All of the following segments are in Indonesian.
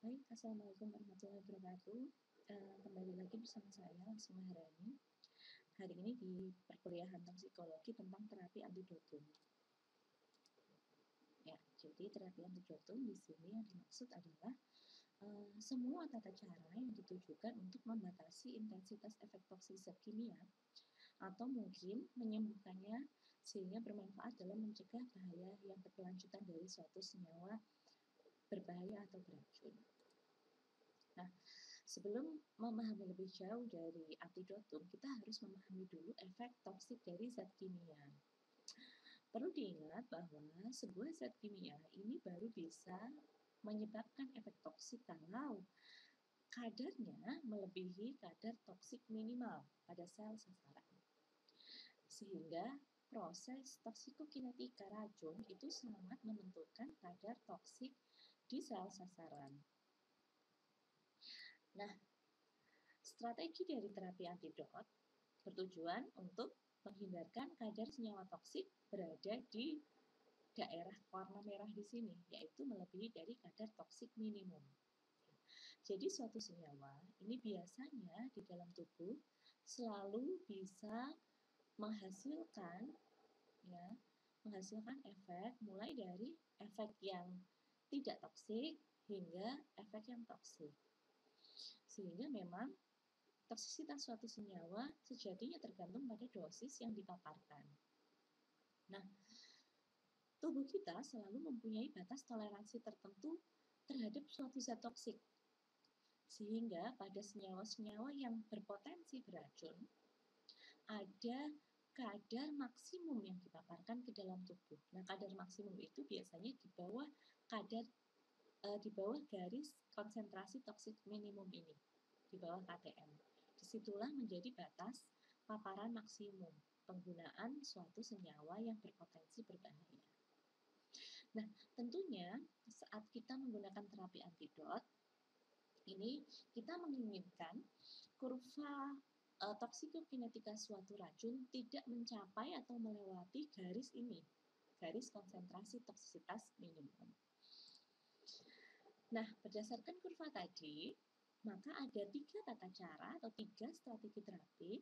Baik, Assalamualaikum warahmatullahi wabarakatuh. Kembali lagi bersama saya, Laksmi Maharani. Hari ini di perkuliahan toksikologi tentang terapi antidotum. Ya, jadi terapi antidotum di sini yang dimaksud adalah semua tata cara yang ditujukan untuk membatasi intensitas efek toksik zat kimia atau mungkin menyembuhkannya sehingga bermanfaat dalam mencegah bahaya yang berkelanjutan dari suatu senyawa berbahaya atau beracun. Nah, sebelum memahami lebih jauh dari antidotum, kita harus memahami dulu efek toksik dari zat kimia. Perlu diingat bahwa sebuah zat kimia ini baru bisa menyebabkan efek toksik kalau kadarnya melebihi kadar toksik minimal pada sel sasaran. Sehingga proses toksikokinetika racun itu sangat menentukan kadar toksik di sel sasaran. Nah, strategi dari terapi antidot bertujuan untuk menghindarkan kadar senyawa toksik berada di daerah warna merah di sini, yaitu melebihi dari kadar toksik minimum. Jadi suatu senyawa ini biasanya di dalam tubuh selalu bisa menghasilkan efek mulai dari efek yang tidak toksik hingga efek yang toksik. Sehingga memang toksisitas suatu senyawa sejatinya tergantung pada dosis yang dipaparkan. Nah, tubuh kita selalu mempunyai batas toleransi tertentu terhadap suatu zat toksik. Sehingga pada senyawa-senyawa yang berpotensi beracun, ada kadar maksimum yang dipaparkan ke dalam tubuh. Nah, kadar maksimum itu biasanya di bawah garis konsentrasi toksik minimum ini, di bawah KTM. Disitulah menjadi batas paparan maksimum penggunaan suatu senyawa yang berpotensi berbahaya. Nah, tentunya saat kita menggunakan terapi antidot, ini kita menginginkan kurva toksikokinetika suatu racun tidak mencapai atau melewati garis ini, garis konsentrasi toksisitas minimum. Nah, berdasarkan kurva tadi, maka ada 3 tata cara atau 3 strategi terapi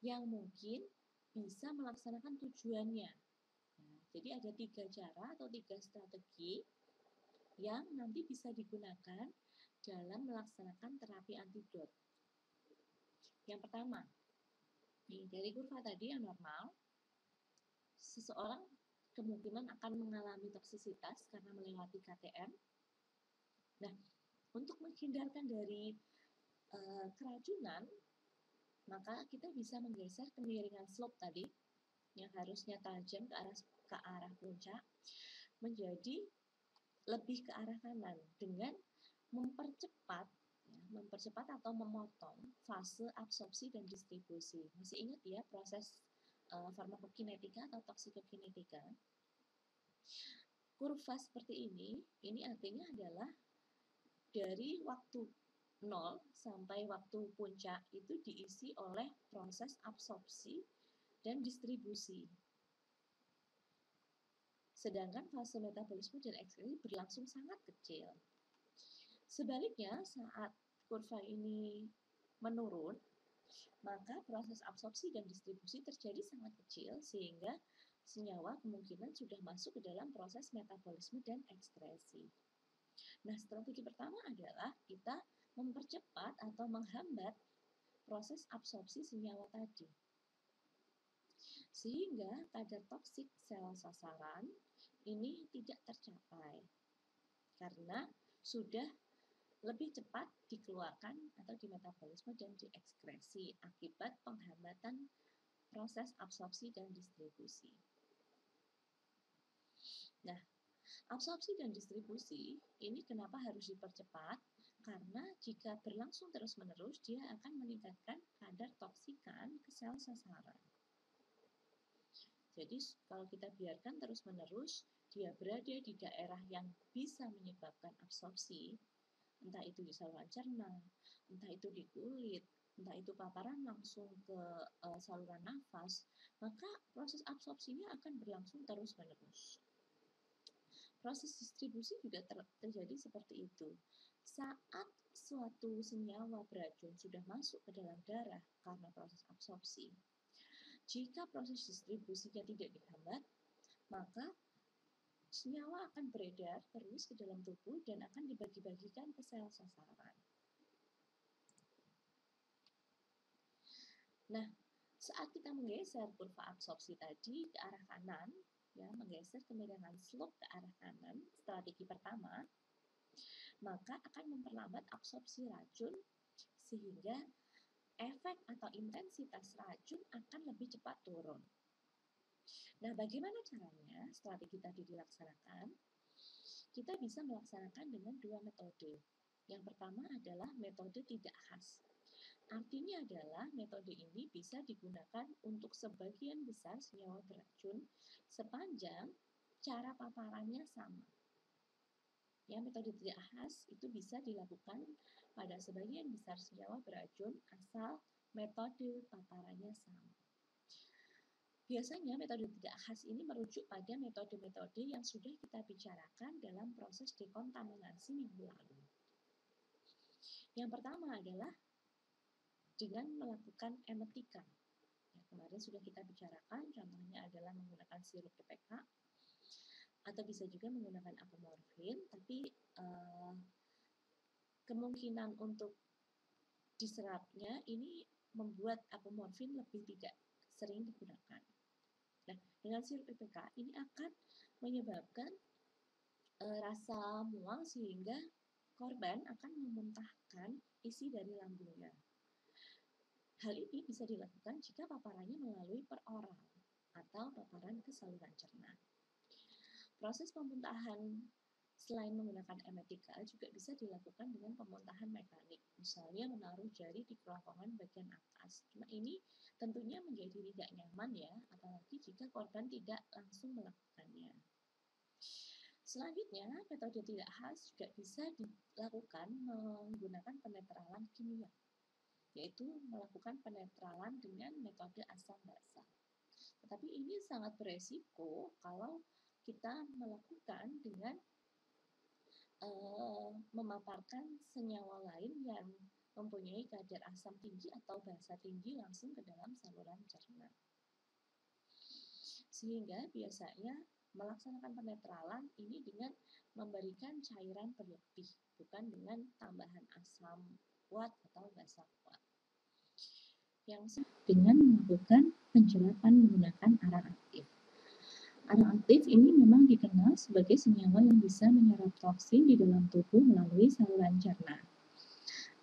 yang mungkin bisa melaksanakan tujuannya. Nah, jadi ada 3 cara atau 3 strategi yang nanti bisa digunakan dalam melaksanakan terapi antidot. Yang pertama, dari kurva tadi yang normal, seseorang kemungkinan akan mengalami toksisitas karena melewati KTM. Nah, untuk menghindarkan dari keracunan, maka kita bisa menggeser kemiringan slope tadi yang harusnya tajam ke arah puncak menjadi lebih ke arah kanan dengan mempercepat atau memotong fase absorpsi dan distribusi. Masih ingat ya proses farmakokinetika atau toksikokinetika? Kurva seperti ini artinya adalah dari waktu 0 sampai waktu puncak itu diisi oleh proses absorpsi dan distribusi. Sedangkan fase metabolisme dan ekskresi berlangsung sangat kecil. Sebaliknya, saat kurva ini menurun, maka proses absorpsi dan distribusi terjadi sangat kecil sehingga senyawa kemungkinan sudah masuk ke dalam proses metabolisme dan ekskresi. Nah, strategi pertama adalah kita mempercepat atau menghambat proses absorpsi senyawa tadi. Sehingga kadar toksik sel sasaran ini tidak tercapai. Karena sudah lebih cepat dikeluarkan atau dimetabolisme dan diekskresi akibat penghambatan proses absorpsi dan distribusi. Nah, absorpsi dan distribusi ini kenapa harus dipercepat? Karena jika berlangsung terus-menerus, dia akan meningkatkan kadar toksikan ke sel sasaran. Jadi kalau kita biarkan terus-menerus, dia berada di daerah yang bisa menyebabkan absorpsi, entah itu di saluran cerna, entah itu di kulit, entah itu paparan langsung ke saluran nafas, maka proses absorpsinya akan berlangsung terus-menerus. Proses distribusi juga terjadi seperti itu. Saat suatu senyawa beracun sudah masuk ke dalam darah karena proses absorpsi, jika proses distribusinya tidak dihambat, maka senyawa akan beredar terus ke dalam tubuh dan akan dibagi-bagikan ke sel sasaran. Nah, saat kita menggeser kurva absorpsi tadi ke arah kanan, ya, menggeser kemiringan slope ke arah kanan, strategi pertama, maka akan memperlambat absorpsi racun sehingga efek atau intensitas racun akan lebih cepat turun. Nah, bagaimana caranya strategi tadi dilaksanakan? Kita bisa melaksanakan dengan dua metode. Yang pertama adalah metode tidak khas. Artinya adalah metode ini bisa digunakan untuk sebagian besar senyawa beracun sepanjang cara paparannya sama. Ya, metode tidak khas itu bisa dilakukan pada sebagian besar senyawa beracun asal metode paparannya sama. Biasanya metode tidak khas ini merujuk pada metode-metode yang sudah kita bicarakan dalam proses dekontaminasi minggu lalu. Yang pertama adalah dengan melakukan emetikan. Ya, kemarin sudah kita bicarakan, contohnya adalah menggunakan sirup PPK, atau bisa juga menggunakan apomorfin, tapi kemungkinan untuk diserapnya ini membuat apomorfin lebih tidak sering digunakan. Nah, dengan sirup PPK ini akan menyebabkan rasa mual sehingga korban akan memuntahkan isi dari lambungnya. Hal ini bisa dilakukan jika paparannya melalui peroral atau paparan ke saluran cerna. Proses pemuntahan selain menggunakan emetika juga bisa dilakukan dengan pemuntahan mekanik, misalnya menaruh jari di kerongkongan bagian atas. Nah, ini tentunya menjadi tidak nyaman ya, apalagi jika korban tidak langsung melakukannya. Selanjutnya, metode tidak khas juga bisa dilakukan menggunakan penetralan kimia, yaitu melakukan penetralan dengan metode asam basa. Tetapi ini sangat beresiko kalau kita melakukan dengan memaparkan senyawa lain yang mempunyai kadar asam tinggi atau basa tinggi langsung ke dalam saluran cerna. Sehingga biasanya melaksanakan penetralan ini dengan memberikan cairan berlebih, bukan dengan tambahan asam kuat atau basa kuat. Yang dengan melakukan penyerapan menggunakan arang aktif. Arang aktif ini memang dikenal sebagai senyawa yang bisa menyerap toksin di dalam tubuh melalui saluran cerna.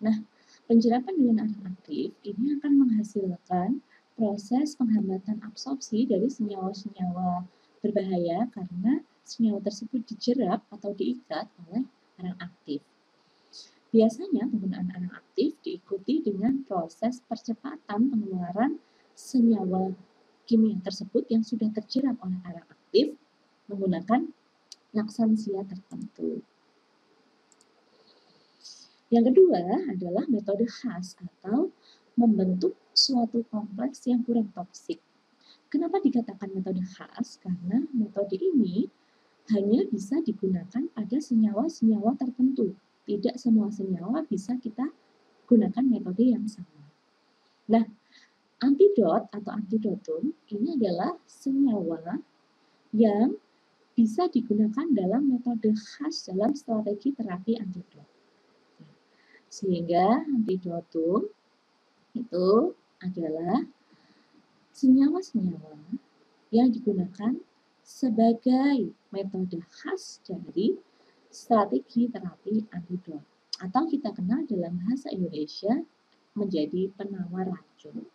Nah, penyerapan dengan arang aktif ini akan menghasilkan proses penghambatan absorpsi dari senyawa-senyawa berbahaya karena senyawa tersebut dijerap atau diikat oleh arang aktif. Biasanya penggunaan arang aktif diikuti dengan proses percepatan pengeluaran senyawa kimia tersebut yang sudah terjerap oleh arang aktif menggunakan laksansia tertentu. Yang kedua adalah metode khas atau membentuk suatu kompleks yang kurang toksik. Kenapa dikatakan metode khas? Karena metode ini hanya bisa digunakan pada senyawa-senyawa tertentu. Tidak semua senyawa bisa kita gunakan metode yang sama. Nah, antidot atau antidotum ini adalah senyawa yang bisa digunakan dalam metode khas dalam strategi terapi antidot. Sehingga antidotum itu adalah senyawa-senyawa yang digunakan sebagai metode khas dari strategi terapi antidot, atau kita kenal dalam bahasa Indonesia menjadi penawar racun.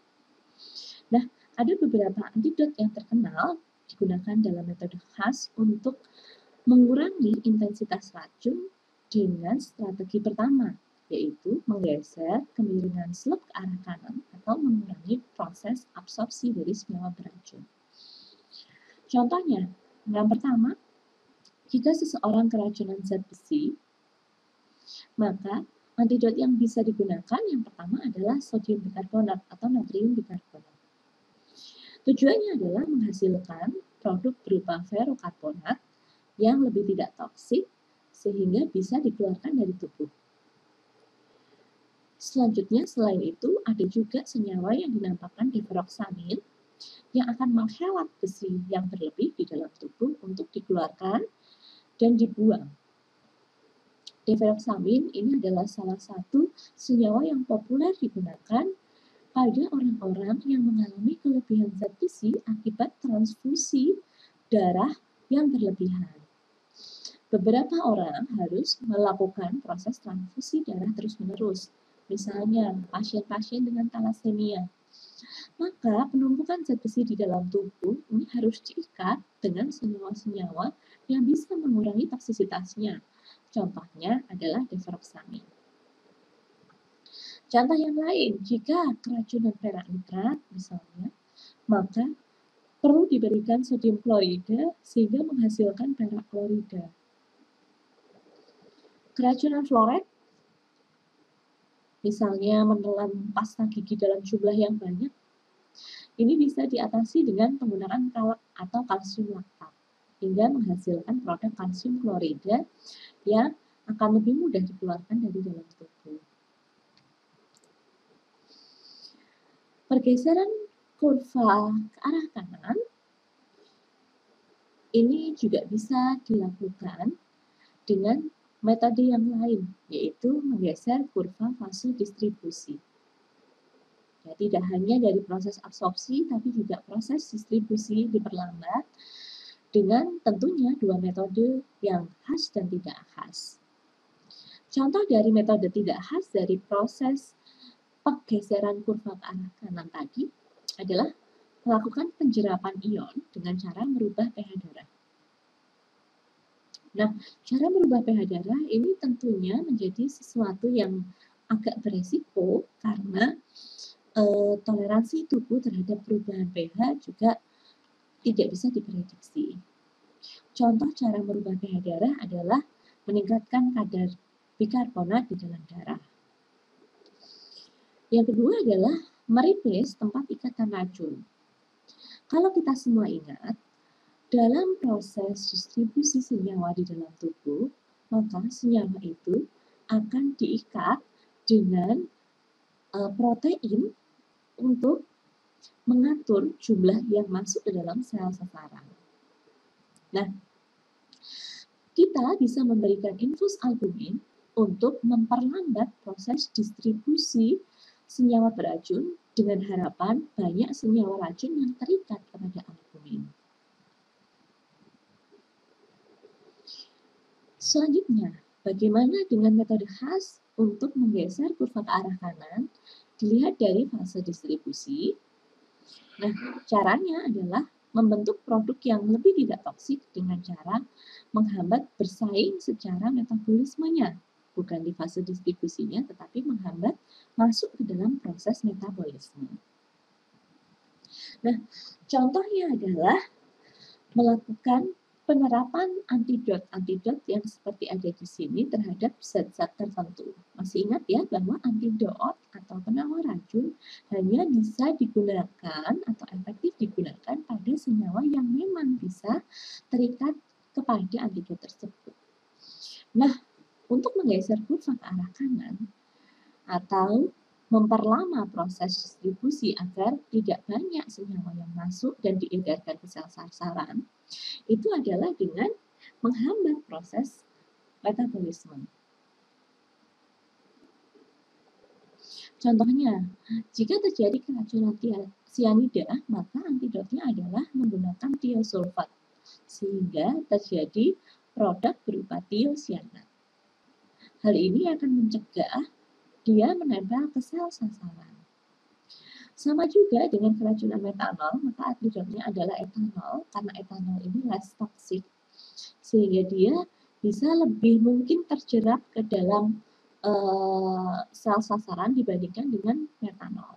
Nah, ada beberapa antidot yang terkenal digunakan dalam metode khas untuk mengurangi intensitas racun dengan strategi pertama, yaitu menggeser kemiringan slope ke arah kanan atau mengurangi proses absorpsi dari senyawa beracun. Contohnya, yang pertama, jika seseorang keracunan zat besi, maka antidot yang bisa digunakan yang pertama adalah sodium bikarbonat atau natrium bikarbonat. Tujuannya adalah menghasilkan produk berupa ferrokarbonat yang lebih tidak toksik sehingga bisa dikeluarkan dari tubuh. Selanjutnya, selain itu, ada juga senyawa yang dinamakan deferoxamin yang akan menghelat besi yang berlebih di dalam tubuh untuk dikeluarkan dan dibuang. Deferoxamin ini adalah salah satu senyawa yang populer digunakan pada orang-orang yang mengalami kelebihan zat besi akibat transfusi darah yang berlebihan. Beberapa orang harus melakukan proses transfusi darah terus-menerus, misalnya pasien-pasien dengan talasemia. Maka penumpukan zat besi di dalam tubuh ini harus diikat dengan senyawa-senyawa yang bisa mengurangi toksisitasnya. Contohnya adalah deferoxamin. Contoh yang lain, jika keracunan perak nitrat misalnya, maka perlu diberikan sodium klorida sehingga menghasilkan perak klorida. Keracunan fluorid, misalnya menelan pasta gigi dalam jumlah yang banyak, ini bisa diatasi dengan penggunaan kalak atau kalsium laktat, hingga menghasilkan produk kalsium klorida yang akan lebih mudah dikeluarkan dari dalam tubuh. Pergeseran kurva ke arah kanan ini juga bisa dilakukan dengan metode yang lain, yaitu menggeser kurva fase distribusi. Ya, tidak hanya dari proses absorpsi, tapi juga proses distribusi diperlambat dengan tentunya dua metode yang khas dan tidak khas. Contoh dari metode tidak khas dari proses pergeseran kurva ke arah kanan tadi adalah melakukan penjerapan ion dengan cara merubah pH darah. Nah, cara merubah pH darah ini tentunya menjadi sesuatu yang agak beresiko karena toleransi tubuh terhadap perubahan pH juga tidak bisa diprediksi. Contoh cara merubah pH darah adalah meningkatkan kadar bikarbonat di dalam darah. Yang kedua adalah mereplace tempat ikatan racun. Kalau kita semua ingat, dalam proses distribusi senyawa di dalam tubuh, maka senyawa itu akan diikat dengan protein untuk mengatur jumlah yang masuk ke dalam sel sasaran. Nah, kita bisa memberikan infus albumin untuk memperlambat proses distribusi senyawa beracun dengan harapan banyak senyawa racun yang terikat kepada albumin. Selanjutnya, bagaimana dengan metode khas untuk menggeser kurva ke arah kanan? Dilihat dari fase distribusi. Nah, caranya adalah membentuk produk yang lebih tidak toksik dengan cara menghambat bersaing secara metabolismenya. Bukan di fase distribusinya, tetapi menghambat masuk ke dalam proses metabolisme. Nah, contohnya adalah melakukan penerapan antidot yang seperti ada di sini terhadap zat-zat tertentu. Masih ingat ya bahwa antidot atau penawar racun hanya bisa digunakan atau efektif digunakan pada senyawa yang memang bisa terikat kepada antidot tersebut. Nah, untuk menggeser kurva ke arah kanan atau memperlama proses distribusi agar tidak banyak senyawa yang masuk dan diedarkan ke sel sasaran, itu adalah dengan menghambat proses metabolisme. Contohnya, jika terjadi keracunan sianida, maka antidotnya adalah menggunakan tiosulfat, sehingga terjadi produk berupa tiosianat. Hal ini akan mencegah dia menempel ke sel sasaran. Sama juga dengan keracunan metanol, maka antidotnya adalah etanol, karena etanol ini less toxic, sehingga dia bisa lebih mungkin terjerap ke dalam sel sasaran dibandingkan dengan metanol.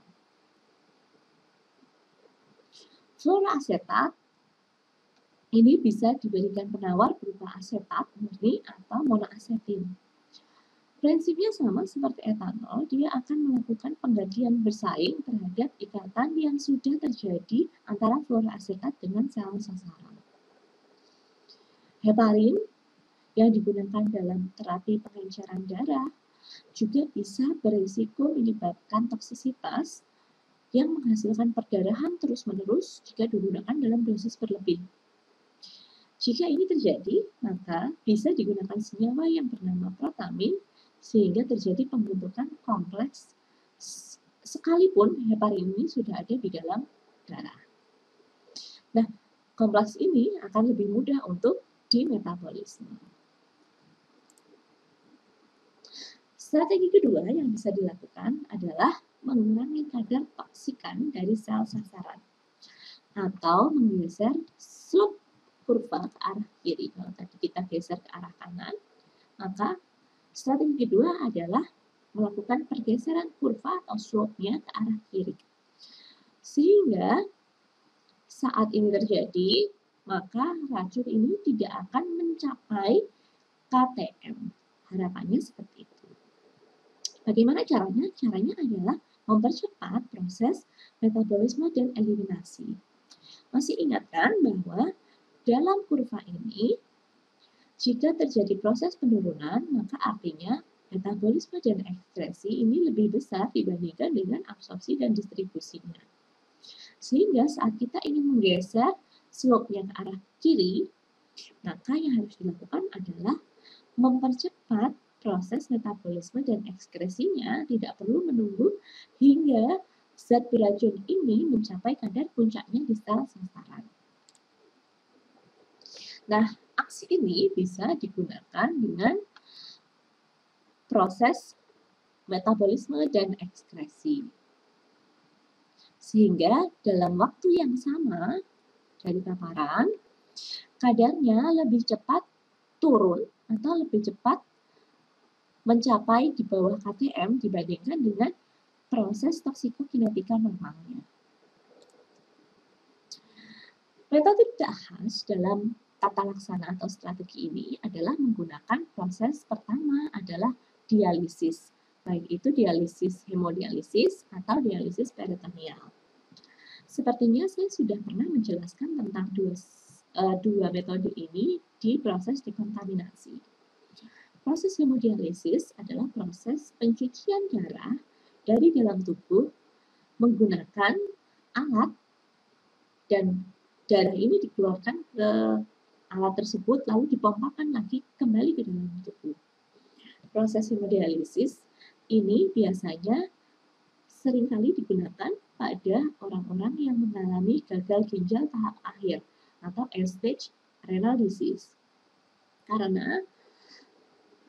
Fluoroasetat ini bisa diberikan penawar berupa asetat murni atau monoasetin. Prinsipnya sama seperti etanol, dia akan melakukan penggantian bersaing terhadap ikatan yang sudah terjadi antara fluoroasetat dengan sel sasaran. Heparin yang digunakan dalam terapi pengenceran darah juga bisa berisiko menyebabkan toksisitas yang menghasilkan perdarahan terus-menerus jika digunakan dalam dosis berlebih. Jika ini terjadi, maka bisa digunakan senyawa yang bernama protamin sehingga terjadi pembentukan kompleks sekalipun heparin ini sudah ada di dalam darah. Nah, kompleks ini akan lebih mudah untuk dimetabolisme. Strategi kedua yang bisa dilakukan adalah mengurangi kadar toksikan dari sel sasaran atau menggeser slope kurva ke arah kiri. Kalau tadi kita geser ke arah kanan, maka strategi kedua adalah melakukan pergeseran kurva atau slope-nya ke arah kiri. Sehingga saat ini terjadi, maka racun ini tidak akan mencapai KTM. Harapannya seperti itu. Bagaimana caranya? Caranya adalah mempercepat proses metabolisme dan eliminasi. Masih ingat kan bahwa dalam kurva ini, jika terjadi proses penurunan, maka artinya metabolisme dan ekskresi ini lebih besar dibandingkan dengan absorpsi dan distribusinya. Sehingga saat kita ingin menggeser slope-nya ke arah kiri, maka yang harus dilakukan adalah mempercepat proses metabolisme dan ekskresinya, tidak perlu menunggu hingga zat beracun ini mencapai kadar puncaknya di sel sasaran. Nah, aksi ini bisa digunakan dengan proses metabolisme dan ekskresi. Sehingga dalam waktu yang sama dari paparan, kadarnya lebih cepat turun atau lebih cepat mencapai di bawah KTM dibandingkan dengan proses toksikokinetika normalnya. Metode tidak khas dalam tata laksana atau strategi ini adalah menggunakan proses pertama adalah dialisis, baik itu dialisis hemodialisis atau dialisis peritoneal. Sepertinya saya sudah pernah menjelaskan tentang dua metode ini di proses dekontaminasi. Proses hemodialisis adalah proses pencucian darah dari dalam tubuh menggunakan alat dan darah ini dikeluarkan ke alat tersebut lalu dipompakan lagi kembali ke dalam tubuh. Proses hemodialisis ini biasanya seringkali digunakan pada orang-orang yang mengalami gagal ginjal tahap akhir atau end-stage renal disease. Karena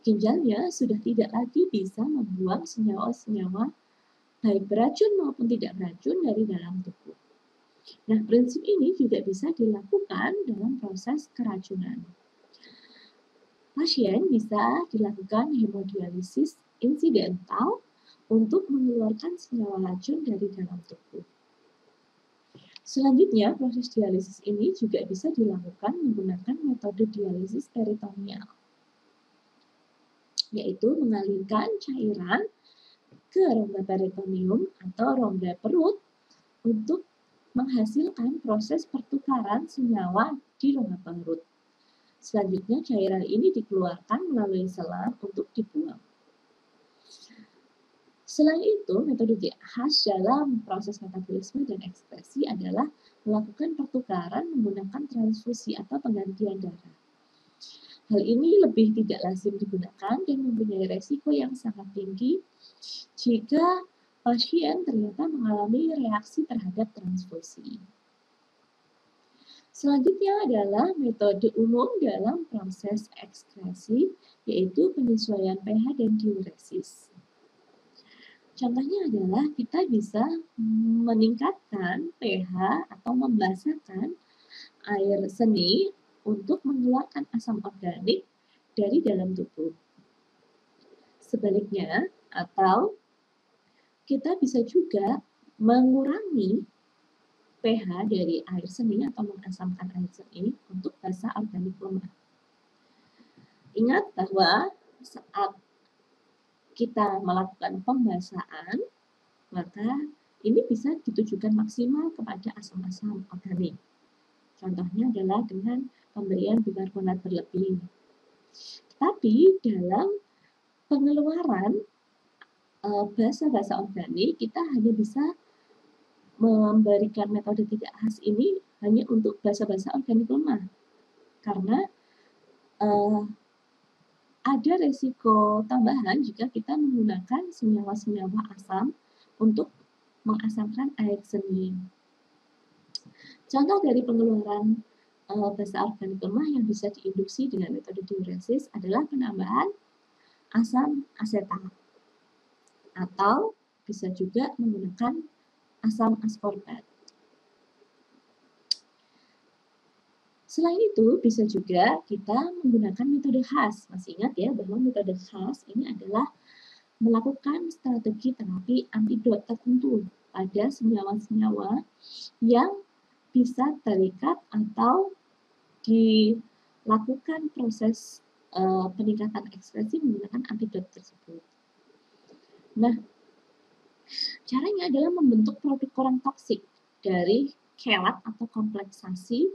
ginjalnya sudah tidak lagi bisa membuang senyawa-senyawa baik beracun maupun tidak beracun dari dalam tubuh. Nah, prinsip ini juga bisa dilakukan dalam proses keracunan. Pasien bisa dilakukan hemodialisis insidental untuk mengeluarkan senyawa racun dari dalam tubuh. Selanjutnya, proses dialisis ini juga bisa dilakukan menggunakan metode dialisis peritoneal, yaitu mengalirkan cairan ke rongga peritoneum atau rongga perut untuk menghasilkan proses pertukaran senyawa di rongga perut. Selanjutnya, cairan ini dikeluarkan melalui selang untuk dibuang. Selain itu, metode khas dalam proses metabolisme dan ekskresi adalah melakukan pertukaran menggunakan transfusi atau penggantian darah. Hal ini lebih tidak lazim digunakan dan mempunyai resiko yang sangat tinggi jika pasien ternyata mengalami reaksi terhadap transfusi. Selanjutnya adalah metode umum dalam proses ekskresi, yaitu penyesuaian pH dan diuresis. Contohnya adalah kita bisa meningkatkan pH atau membasahkan air seni untuk mengeluarkan asam organik dari dalam tubuh. Sebaliknya, atau kita bisa juga mengurangi pH dari air seni atau mengasamkan air seni untuk basa organik lemah. Ingat bahwa saat kita melakukan pembasahan, maka ini bisa ditujukan maksimal kepada asam-asam organik. Contohnya adalah dengan pemberian bikarbonat berlebih. Tapi dalam pengeluaran basa-basa organik, kita hanya bisa memberikan metode tidak khas ini hanya untuk basa-basa organik lemah. Karena ada resiko tambahan jika kita menggunakan senyawa-senyawa asam untuk mengasamkan air seni. Contoh dari pengeluaran basa organik lemah yang bisa diinduksi dengan metode diuresis adalah penambahan asam asetat, atau bisa juga menggunakan asam askorbat. Selain itu, bisa juga kita menggunakan metode khas. Masih ingat ya bahwa metode khas ini adalah melakukan strategi terapi antidot tertentu pada senyawa-senyawa yang bisa terikat atau dilakukan proses peningkatan ekspresi menggunakan antidot tersebut. Nah, caranya adalah membentuk produk kurang toksik dari kelat atau kompleksasi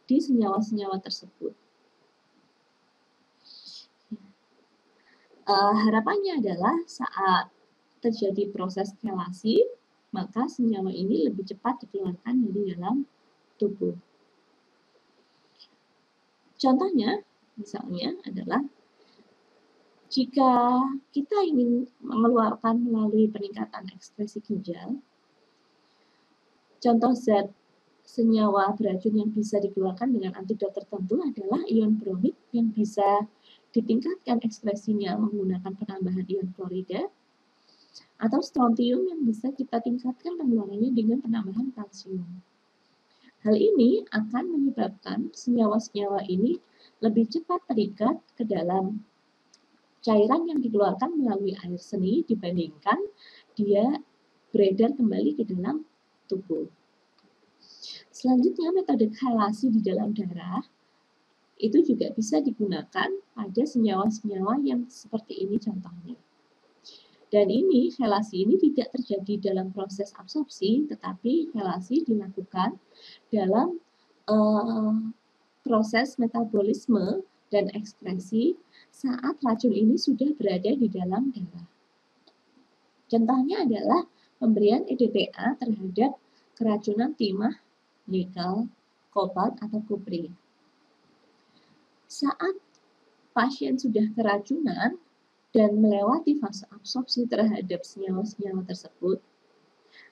di senyawa-senyawa tersebut. Harapannya adalah saat terjadi proses kelasi, maka senyawa ini lebih cepat dikeluarkan dari dalam tubuh. Contohnya, misalnya adalah jika kita ingin mengeluarkan melalui peningkatan ekspresi ginjal, contoh zat senyawa beracun yang bisa dikeluarkan dengan antidot tertentu adalah ion bromid yang bisa ditingkatkan ekspresinya menggunakan penambahan ion klorida, atau strontium yang bisa kita tingkatkan pengeluarannya dengan penambahan kalsium. Hal ini akan menyebabkan senyawa-senyawa ini lebih cepat terikat ke dalam cairan yang dikeluarkan melalui air seni dibandingkan dia beredar kembali ke dalam tubuh. Selanjutnya, metode khelasi di dalam darah itu juga bisa digunakan pada senyawa-senyawa yang seperti ini contohnya. Dan ini, khelasi ini tidak terjadi dalam proses absorpsi, tetapi khelasi dilakukan dalam proses metabolisme dan ekskresi saat racun ini sudah berada di dalam darah. Contohnya adalah pemberian EDTA terhadap keracunan timah, nikel, kobalt, atau kupri. Saat pasien sudah keracunan dan melewati fase absorpsi terhadap senyawa-senyawa tersebut,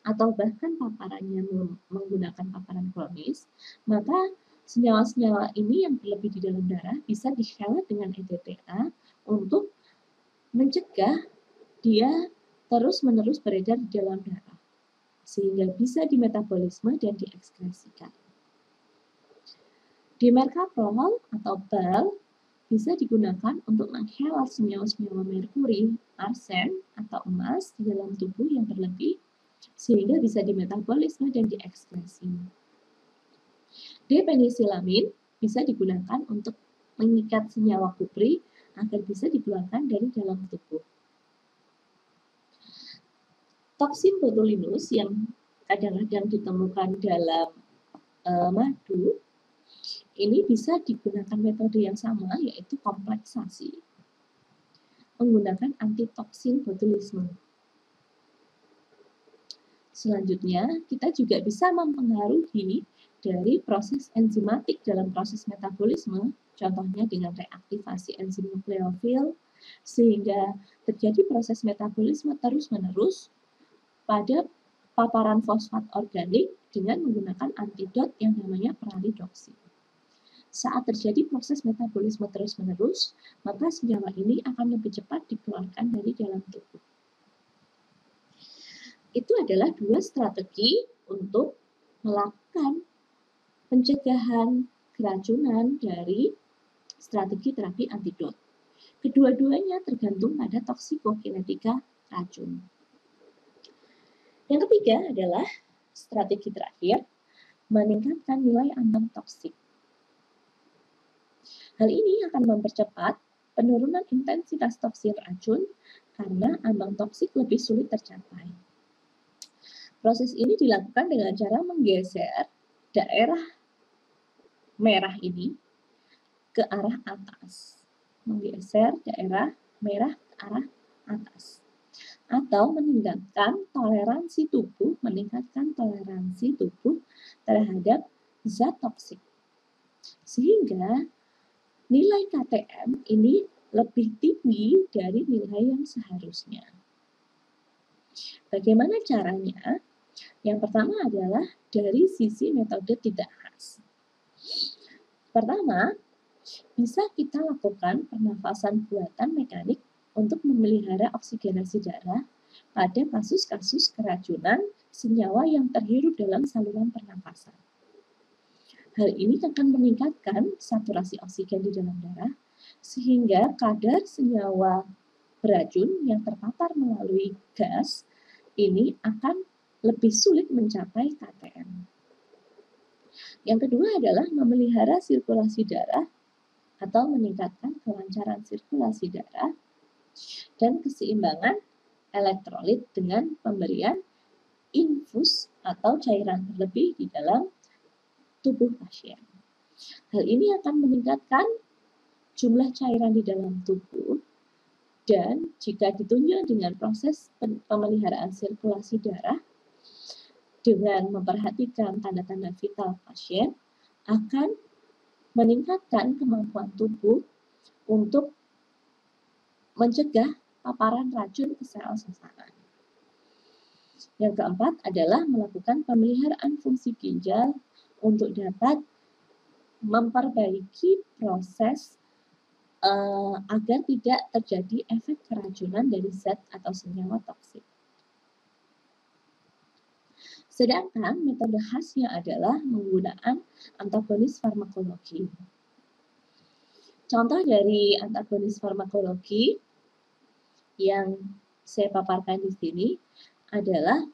atau bahkan paparannya menggunakan paparan kronis, maka senyawa-senyawa ini yang berlebih di dalam darah bisa dikhelat dengan EDTA untuk mencegah dia terus-menerus beredar di dalam darah, sehingga bisa dimetabolisme dan diekskresikan. Dimercaprol atau PEL bisa digunakan untuk menghelat senyawa-senyawa merkuri, arsen, atau emas di dalam tubuh yang berlebih, sehingga bisa dimetabolisme dan diekskresi. D-penisilamin bisa digunakan untuk mengikat senyawa kupri agar bisa dikeluarkan dari dalam tubuh. Toksin botulinus yang kadang-kadang ditemukan dalam madu, ini bisa digunakan metode yang sama, yaitu kompleksasi menggunakan antitoksin botulisme. Selanjutnya, kita juga bisa mempengaruhi dari proses enzimatik dalam proses metabolisme, contohnya dengan reaktivasi enzim nukleofil, sehingga terjadi proses metabolisme terus-menerus pada paparan fosfat organik dengan menggunakan antidot yang namanya pralidoxin. Saat terjadi proses metabolisme terus-menerus, maka senyawa ini akan lebih cepat dikeluarkan dari dalam tubuh. Itu adalah dua strategi untuk melakukan pencegahan keracunan dari strategi terapi antidot. Kedua-duanya tergantung pada toksikokinetika racun. Yang ketiga adalah strategi terakhir, meningkatkan nilai ambang toksik. Hal ini akan mempercepat penurunan intensitas toksin racun karena ambang toksik lebih sulit tercapai. Proses ini dilakukan dengan cara menggeser daerah merah ini ke arah atas. Menggeser daerah merah ke arah atas. atau meningkatkan toleransi tubuh terhadap zat toksik. Sehingga nilai KTM ini lebih tinggi dari nilai yang seharusnya. Bagaimana caranya? Yang pertama adalah dari sisi metode tidak khas. Pertama, bisa kita lakukan pernafasan buatan mekanik untuk memelihara oksigenasi darah pada kasus-kasus keracunan senyawa yang terhirup dalam saluran pernafasan. Hal ini akan meningkatkan saturasi oksigen di dalam darah, sehingga kadar senyawa beracun yang terpapar melalui gas ini akan lebih sulit mencapai KTM. Yang kedua adalah memelihara sirkulasi darah atau meningkatkan kelancaran sirkulasi darah dan keseimbangan elektrolit dengan pemberian infus atau cairan berlebih di dalam tubuh pasien. Hal ini akan meningkatkan jumlah cairan di dalam tubuh dan jika ditunjang dengan proses pemeliharaan sirkulasi darah dengan memperhatikan tanda-tanda vital pasien akan meningkatkan kemampuan tubuh untuk mencegah paparan racun ke sel sasaran. Yang keempat adalah melakukan pemeliharaan fungsi ginjal untuk dapat memperbaiki proses agar tidak terjadi efek keracunan dari zat atau senyawa toksik. Sedangkan metode khasnya adalah menggunakan antagonis farmakologi. Contoh dari antagonis farmakologi yang saya paparkan di sini adalah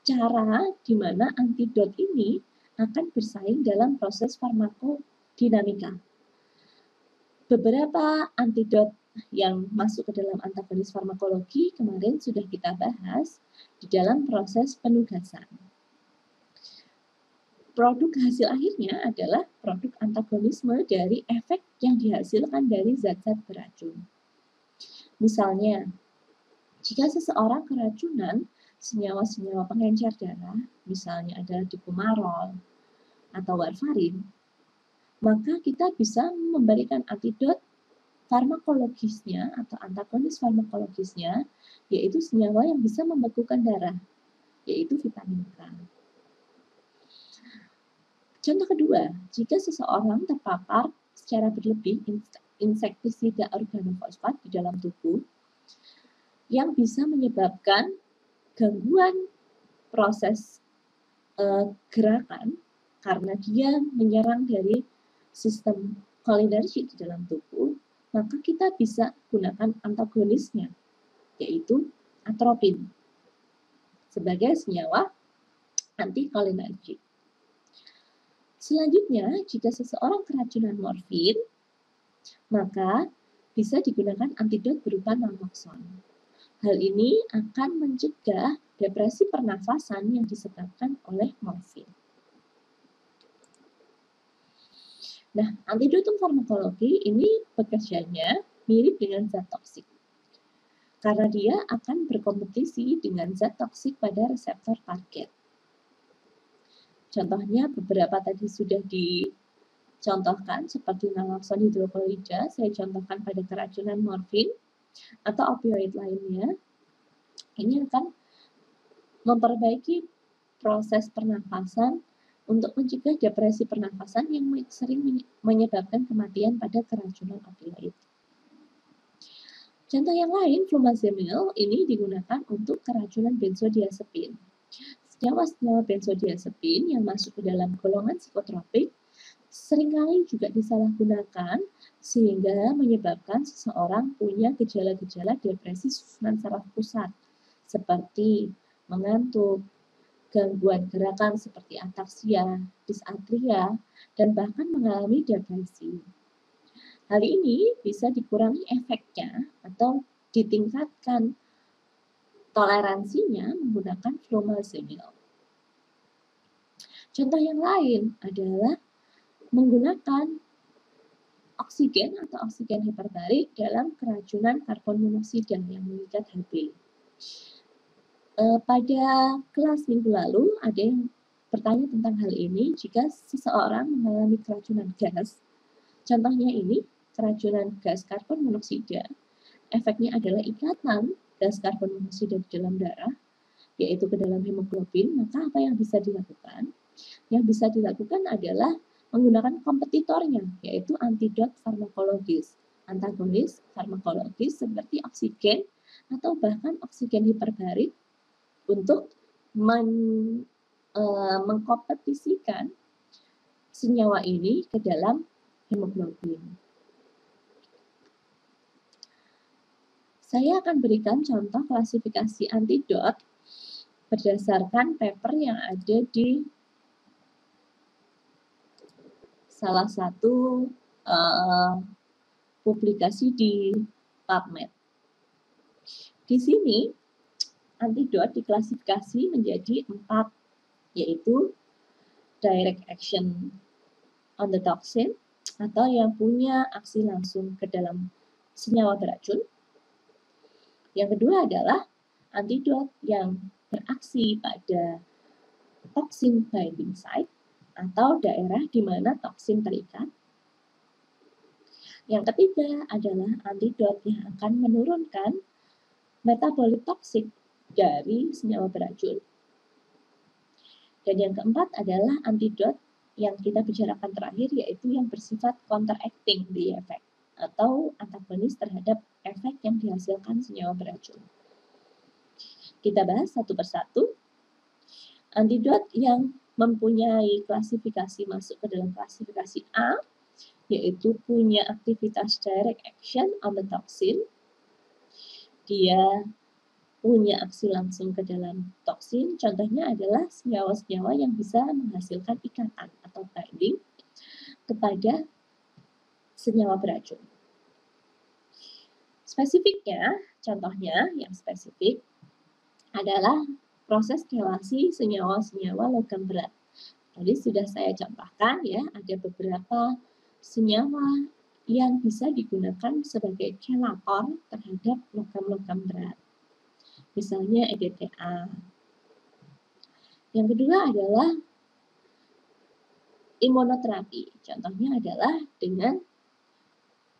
cara di mana antidot ini akan bersaing dalam proses farmakodinamika. Beberapa antidot yang masuk ke dalam antagonis farmakologi kemarin sudah kita bahas di dalam proses penugasan. Produk hasil akhirnya adalah produk antagonisme dari efek yang dihasilkan dari zat-zat beracun. Misalnya, jika seseorang keracunan senyawa-senyawa pengencer darah, misalnya adalah dipumarol atau warfarin, maka kita bisa memberikan antidot farmakologisnya atau antagonis farmakologisnya, yaitu senyawa yang bisa membekukan darah, yaitu vitamin K. Contoh kedua, jika seseorang terpapar secara berlebih insektisida organofosfat di dalam tubuh, yang bisa menyebabkan gangguan proses gerakan karena dia menyerang dari sistem kolinergik di dalam tubuh, maka kita bisa gunakan antagonisnya, yaitu atropin, sebagai senyawa antikolinergik. Selanjutnya, jika seseorang keracunan morfin, maka bisa digunakan antidot berupa nalokson. Hal ini akan mencegah depresi pernafasan yang disebabkan oleh morfin. Nah, antidotum farmakologi ini bekerjanya mirip dengan zat toksik. Karena dia akan berkompetisi dengan zat toksik pada reseptor target. Contohnya beberapa tadi sudah dicontohkan seperti nalokson hidrokloida, saya contohkan pada keracunan morfin atau opioid lainnya. Ini akan memperbaiki proses pernafasan untuk mencegah depresi pernafasan yang sering menyebabkan kematian pada keracunan opioid. Contoh yang lain, flumazemil ini digunakan untuk keracunan benzodiazepin. Senyawa-senyawa benzodiazepin yang masuk ke dalam golongan psikotropik seringkali juga disalahgunakan sehingga menyebabkan seseorang punya gejala-gejala depresi susunan saraf pusat seperti mengantuk, gangguan gerakan seperti ataksia, disatria, dan bahkan mengalami depresi. Hal ini bisa dikurangi efeknya atau ditingkatkan toleransinya menggunakan flumazemil. Contoh yang lain adalah menggunakan oksigen atau oksigen hiperbarik dalam keracunan karbon monoksida yang mengikat Hb. Pada kelas minggu lalu ada yang bertanya tentang hal ini. Jika seseorang mengalami keracunan gas, contohnya ini keracunan gas karbon monoksida, efeknya adalah ikatan gas karbon monoksida di dalam darah, yaitu ke dalam hemoglobin, maka apa yang bisa dilakukan? Yang bisa dilakukan adalah menggunakan kompetitornya, yaitu antidot farmakologis, antagonis farmakologis seperti oksigen atau bahkan oksigen hiperbarik untuk mengkompetisikan senyawa ini ke dalam hemoglobin. Saya akan berikan contoh klasifikasi antidot berdasarkan paper yang ada di salah satu publikasi di PubMed. Di sini antidot diklasifikasi menjadi 4, yaitu direct action on the toxin atau yang punya aksi langsung ke dalam senyawa beracun. Yang kedua adalah antidot yang beraksi pada toxin binding site atau daerah di mana toksin terikat. Yang ketiga adalah antidot yang akan menurunkan metabolit toksik dari senyawa beracun. Dan yang keempat adalah antidot yang kita bicarakan terakhir, yaitu yang bersifat counteracting the effect atau antagonis terhadap efek yang dihasilkan senyawa beracun. Kita bahas satu persatu. Antidot yang mempunyai klasifikasi masuk ke dalam klasifikasi A, yaitu punya aktivitas direct action on the toxin. Dia punya aksi langsung ke dalam toksin, contohnya adalah senyawa-senyawa yang bisa menghasilkan ikatan atau binding kepada senyawa beracun. Spesifiknya, contohnya yang spesifik adalah proses kelasi senyawa-senyawa logam berat. Tadi sudah saya contohkan ya, ada beberapa senyawa yang bisa digunakan sebagai kelator terhadap logam-logam berat. Misalnya EDTA. Yang kedua adalah imunoterapi. Contohnya adalah dengan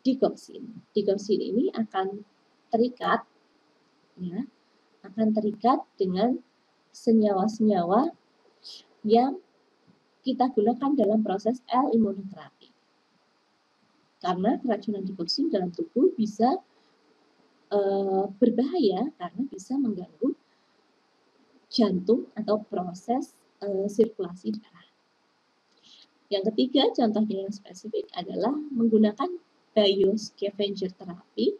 digoxin. Digoxin ini akan terikat dengan senyawa-senyawa yang kita gunakan dalam proses L-imunoterapi. Karena keracunan digoxin dalam tubuh bisa berbahaya karena bisa mengganggu jantung atau proses sirkulasi darah. Yang ketiga, contohnya yang spesifik adalah menggunakan bioscavenger terapi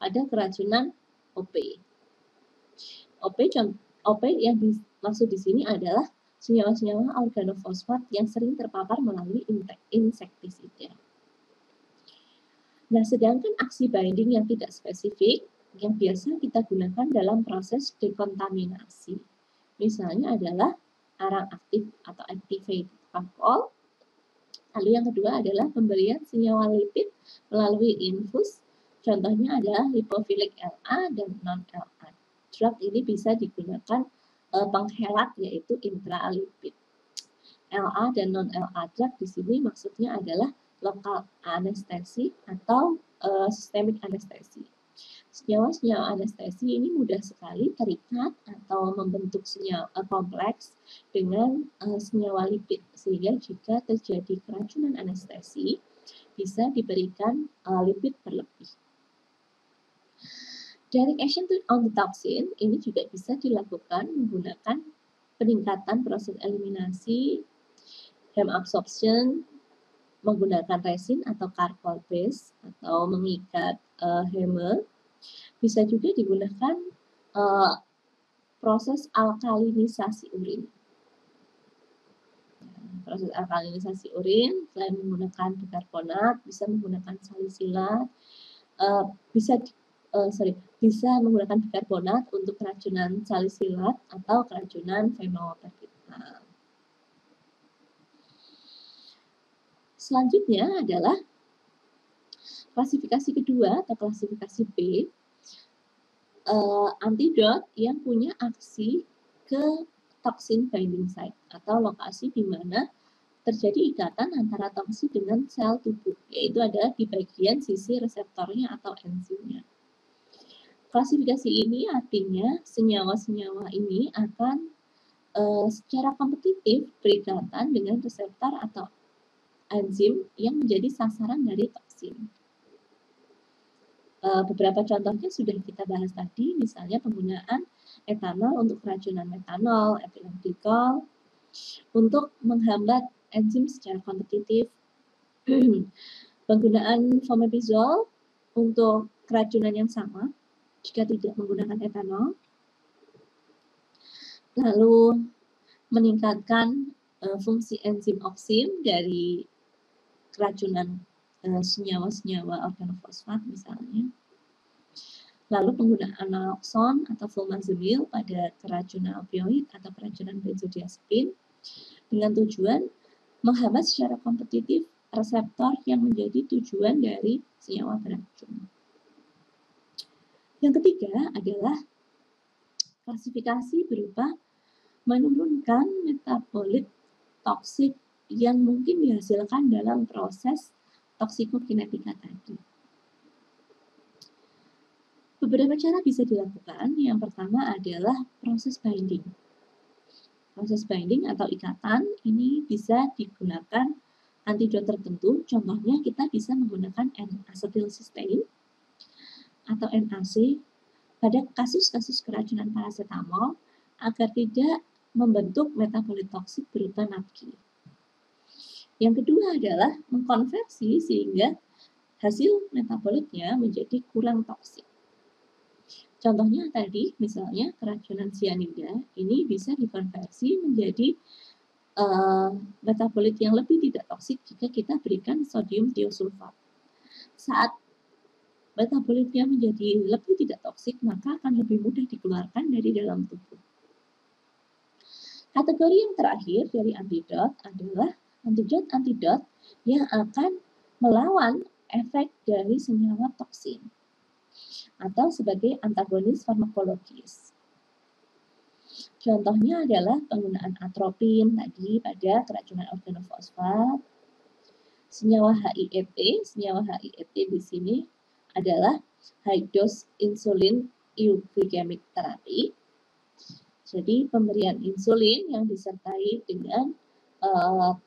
pada keracunan OP. OP yang dimaksud di sini adalah senyawa-senyawa organofosfat yang sering terpapar melalui insektisida. Nah, sedangkan aksi binding yang tidak spesifik yang biasa kita gunakan dalam proses dekontaminasi. Misalnya adalah arang aktif atau activated alcohol. Lalu yang kedua adalah pemberian senyawa lipid melalui infus. Contohnya adalah lipofilik LA dan non-LA. Drug ini bisa digunakan penghelat yaitu intralipid. LA dan non-LA drug di sini maksudnya adalah lokal anestesi atau systemic anestesi. Senyawa-senyawa anestesi ini mudah sekali terikat atau membentuk senyawa kompleks dengan senyawa lipid, sehingga jika terjadi keracunan anestesi bisa diberikan lipid berlebih. Direct action on the toxin ini juga bisa dilakukan menggunakan peningkatan proses eliminasi, hemabsorption, menggunakan resin atau charcoal base atau mengikat heme. Bisa juga digunakan proses alkalinisasi urin. Proses alkalinisasi urin selain menggunakan bikarbonat bisa menggunakan salisilat, bisa menggunakan bikarbonat untuk keracunan salisilat atau keracunan fenobarbital. Selanjutnya adalah klasifikasi kedua atau klasifikasi B. antidot yang punya aksi ke toxin binding site atau lokasi di mana terjadi ikatan antara toksin dengan sel tubuh, yaitu adalah di bagian sisi reseptornya atau enzimnya. Klasifikasi ini artinya senyawa-senyawa ini akan secara kompetitif berikatan dengan reseptor atau enzim yang menjadi sasaran dari toksin. Beberapa contohnya sudah kita bahas tadi, misalnya penggunaan etanol untuk keracunan metanol, etilen glikol, untuk menghambat enzim secara kompetitif. Penggunaan fomepizol untuk keracunan yang sama jika tidak menggunakan etanol. Lalu meningkatkan fungsi enzim oksim dari keracunan senyawa-senyawa organofosfat misalnya. Lalu penggunaan naloxon atau flumazenil pada keracunan opioid atau keracunan benzodiazepin dengan tujuan menghambat secara kompetitif reseptor yang menjadi tujuan dari senyawa beracun. Yang ketiga adalah klasifikasi berupa menurunkan metabolit toksik yang mungkin dihasilkan dalam proses toksikokinetika tadi. Beberapa cara bisa dilakukan. Yang pertama adalah proses binding. Proses binding atau ikatan ini bisa digunakan antidot tertentu. Contohnya kita bisa menggunakan N-acetylcysteine atau NAC pada kasus-kasus keracunan paracetamol agar tidak membentuk metabolit toksik berupa NAPQI. Yang kedua adalah mengkonversi sehingga hasil metabolitnya menjadi kurang toksik. Contohnya tadi, misalnya keracunan cyanida, ini bisa dikonversi menjadi metabolit yang lebih tidak toksik jika kita berikan sodium tiosulfat. Saat metabolitnya menjadi lebih tidak toksik, maka akan lebih mudah dikeluarkan dari dalam tubuh. Kategori yang terakhir dari antidot adalah antidot-antidot yang akan melawan efek dari senyawa toksin atau sebagai antagonis farmakologis. Contohnya adalah penggunaan atropin tadi pada keracunan organofosfat. Senyawa HIET, senyawa HIET di sini adalah high dose insulin euglycemic therapy. Jadi pemberian insulin yang disertai dengan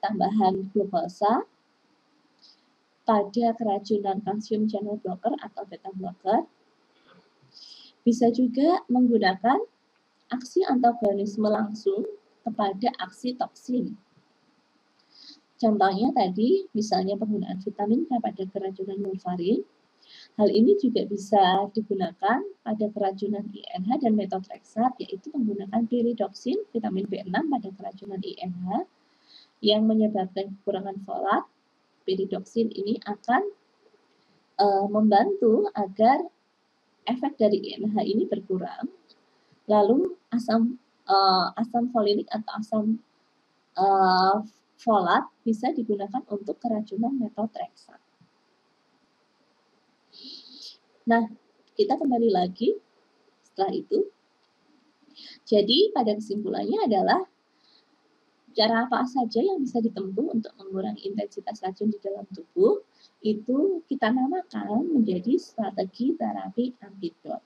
tambahan glukosa pada keracunan kalsium channel blocker atau beta blocker. Bisa juga menggunakan aksi antagonisme langsung kepada aksi toksin. Contohnya tadi, misalnya penggunaan vitamin K pada keracunan warfarin. Hal ini juga bisa digunakan pada keracunan INH dan methotrexate, yaitu menggunakan pyridoxine, vitamin B6 pada keracunan INH yang menyebabkan kekurangan folat. Pyridoxine ini akan membantu agar efek dari INH ini berkurang. Lalu asam folinik atau asam folat bisa digunakan untuk keracunan methotrexate. Nah, kita kembali lagi setelah itu. Jadi, pada kesimpulannya adalah cara apa saja yang bisa ditempuh untuk mengurangi intensitas racun di dalam tubuh itu kita namakan menjadi strategi terapi antidot.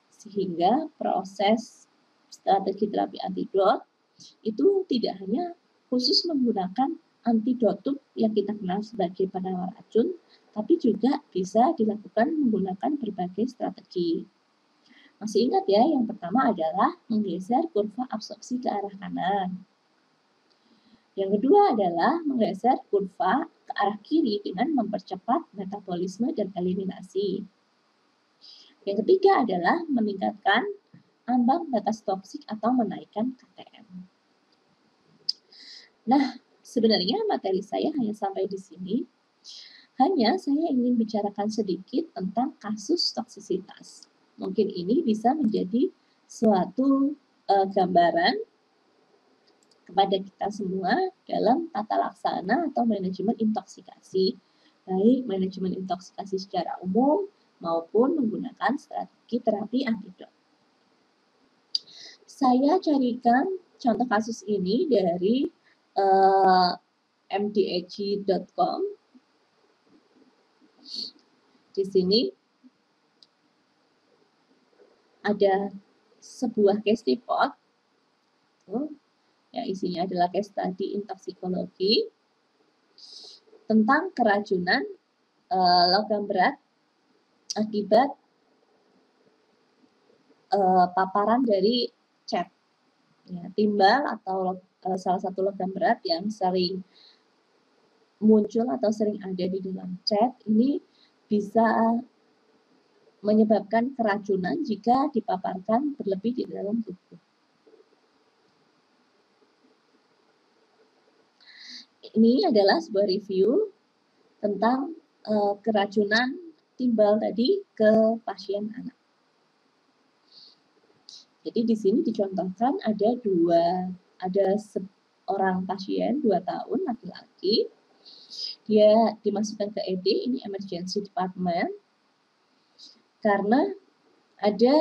Sehingga proses strategi terapi antidot itu tidak hanya khusus menggunakan antidotum yang kita kenal sebagai penawar racun, tapi juga bisa dilakukan menggunakan berbagai strategi. Masih ingat ya, yang pertama adalah menggeser kurva absorpsi ke arah kanan. Yang kedua adalah menggeser kurva ke arah kiri dengan mempercepat metabolisme dan eliminasi. Yang ketiga adalah meningkatkan ambang batas toksik atau menaikkan KTM. Nah, sebenarnya materi saya hanya sampai di sini. Hanya saya ingin bicarakan sedikit tentang kasus toksisitas. Mungkin ini bisa menjadi suatu gambaran kepada kita semua dalam tata laksana atau manajemen intoksikasi, baik manajemen intoksikasi secara umum maupun menggunakan strategi terapi antidot. Saya carikan contoh kasus ini dari mdhg.com. Di sini ada sebuah case report, ya, isinya adalah case study in toksikologi tentang keracunan logam berat akibat paparan dari cat, ya, timbal atau salah satu logam berat yang sering muncul atau sering ada di dalam cat ini bisa menyebabkan keracunan jika dipaparkan berlebih di dalam tubuh. Ini adalah sebuah review tentang keracunan timbal tadi ke pasien anak. Jadi di sini dicontohkan ada seorang pasien 2 tahun laki-laki. Dia dimasukkan ke ED, ini emergency department, karena ada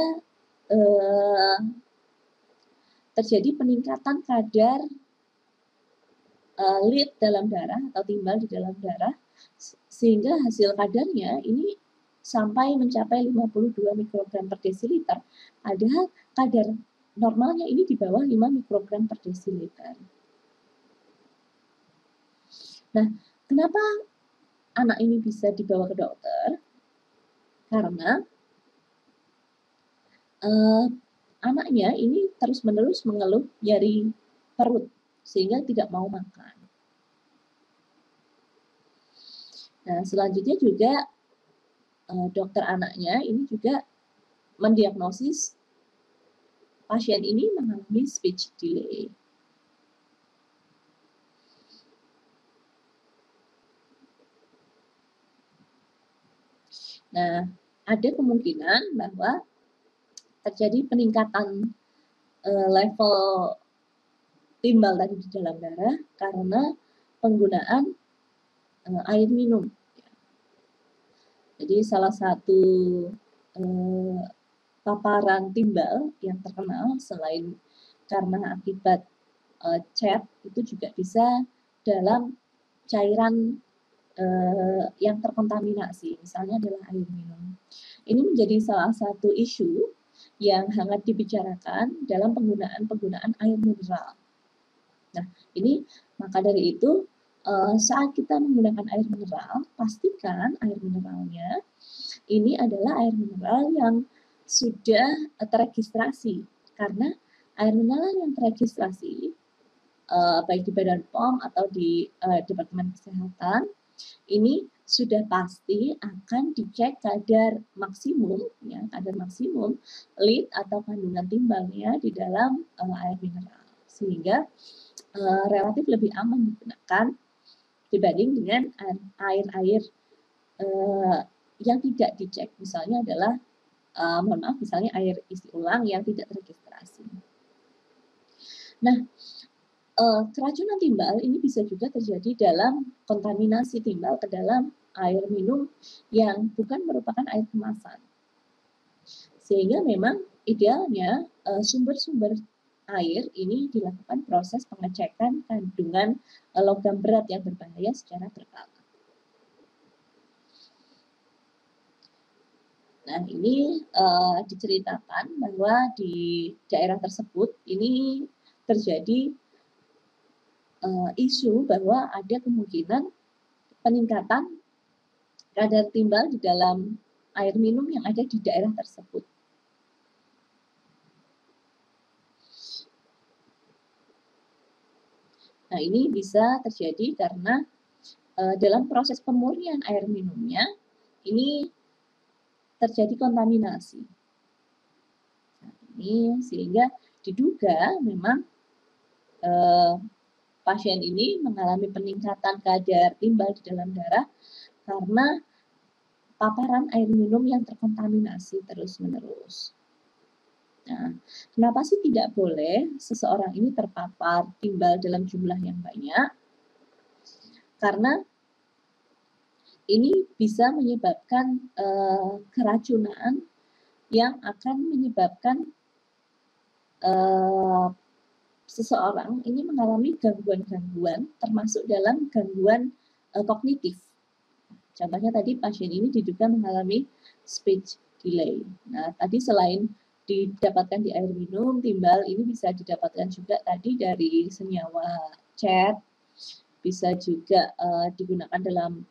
terjadi peningkatan kadar lead dalam darah atau timbal di dalam darah, sehingga hasil kadarnya ini sampai mencapai 52 mikrogram per desiliter, padahal kadar normalnya ini di bawah 5 mikrogram per desiliter. Nah, kenapa anak ini bisa dibawa ke dokter? Karena anaknya ini terus-menerus mengeluh nyeri perut sehingga tidak mau makan. Nah, selanjutnya juga dokter anaknya ini juga mendiagnosis pasien ini mengalami speech delay. Nah, ada kemungkinan bahwa terjadi peningkatan level timbal tadi di dalam darah karena penggunaan air minum. Jadi salah satu paparan timbal yang terkenal selain karena akibat cat itu juga bisa dalam cairan yang terkontaminasi, misalnya adalah air minum. Ini menjadi salah satu isu yang hangat dibicarakan dalam penggunaan air mineral. Nah, ini maka dari itu saat kita menggunakan air mineral, pastikan air mineralnya ini adalah air mineral yang sudah teregistrasi, karena air mineral yang teregistrasi baik di Badan POM atau di Departemen Kesehatan ini sudah pasti akan dicek kadar maksimum, ya, kadar maksimum lead atau kandungan timbalnya di dalam air mineral, sehingga relatif lebih aman digunakan dibanding dengan air-air yang tidak dicek, misalnya adalah mohon maaf, misalnya air isi ulang yang tidak terregistrasi. Nah, keracunan timbal ini bisa juga terjadi dalam kontaminasi timbal ke dalam air minum yang bukan merupakan air kemasan. Sehingga memang idealnya sumber-sumber air ini dilakukan proses pengecekan kandungan logam berat yang berbahaya secara berkala. Nah, ini diceritakan bahwa di daerah tersebut ini terjadi isu bahwa ada kemungkinan peningkatan kadar timbal di dalam air minum yang ada di daerah tersebut. Nah, ini bisa terjadi karena dalam proses pemurnian air minumnya ini terjadi kontaminasi. Nah, ini sehingga diduga memang pasien ini mengalami peningkatan kadar timbal di dalam darah karena paparan air minum yang terkontaminasi terus-menerus. Nah, kenapa sih tidak boleh seseorang ini terpapar timbal dalam jumlah yang banyak? Karena ini bisa menyebabkan keracunan yang akan menyebabkan seseorang ini mengalami gangguan-gangguan termasuk dalam gangguan kognitif. Contohnya tadi pasien ini diduga mengalami speech delay. Nah, tadi selain didapatkan di air minum, timbal ini bisa didapatkan juga tadi dari senyawa cat, bisa juga digunakan dalam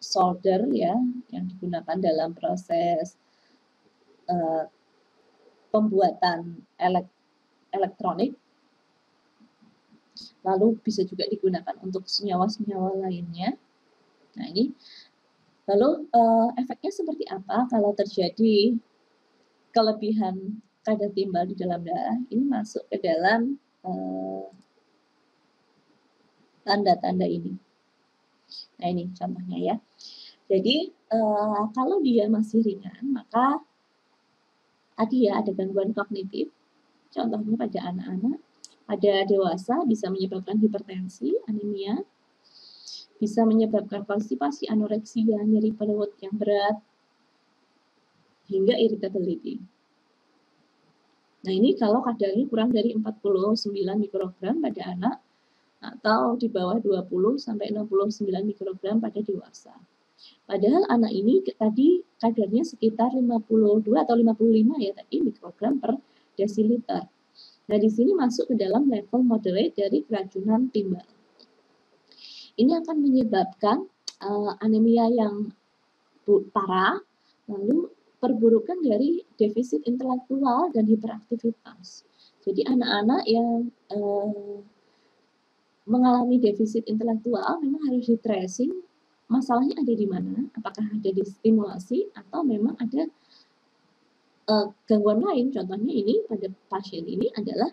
solder ya, yang digunakan dalam proses pembuatan elektronik. Lalu bisa juga digunakan untuk senyawa-senyawa lainnya. Nah, ini lalu efeknya seperti apa kalau terjadi kelebihan kadar timbal di dalam darah? Ini masuk ke dalam tanda-tanda ini. Nah, ini contohnya ya. Jadi kalau dia masih ringan, maka tadi ya ada gangguan kognitif. Contohnya pada anak-anak, pada dewasa bisa menyebabkan hipertensi, anemia, bisa menyebabkan konstipasi, anoreksia, nyeri perut yang berat, hingga irritability. Nah, ini kalau kadarnya kurang dari 49 mikrogram pada anak atau di bawah 20 sampai 69 mikrogram pada dewasa. Padahal anak ini tadi kadarnya sekitar 52 atau 55 ya tadi mikrogram per desiliter. Nah, di sini masuk ke dalam level moderate dari keracunan timbal. Ini akan menyebabkan anemia yang parah, lalu perburukan dari defisit intelektual dan hiperaktivitas. Jadi anak-anak yang mengalami defisit intelektual memang harus di tracing masalahnya ada di mana, apakah ada di stimulasi atau memang ada gangguan lain. Contohnya ini pada pasien ini adalah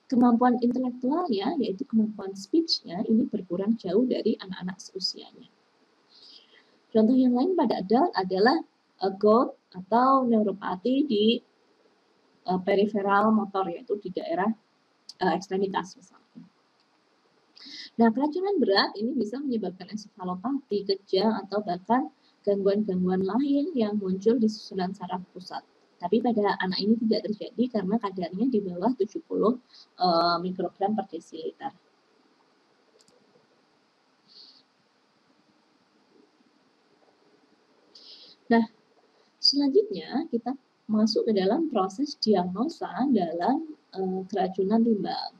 kemampuan intelektualnya, yaitu kemampuan speech-nya ini berkurang jauh dari anak-anak seusianya. Contoh yang lain pada adult adalah gout atau neuropati di periferal motor, yaitu di daerah ekstremitas misalnya. Nah, keracunan berat ini bisa menyebabkan ensefalopati, kejang, atau bahkan gangguan-gangguan lain yang muncul di susunan saraf pusat. Tapi pada anak ini tidak terjadi karena kadarnya di bawah 70 mikrogram per desiliter. Nah, selanjutnya kita masuk ke dalam proses diagnosa dalam keracunan timbal.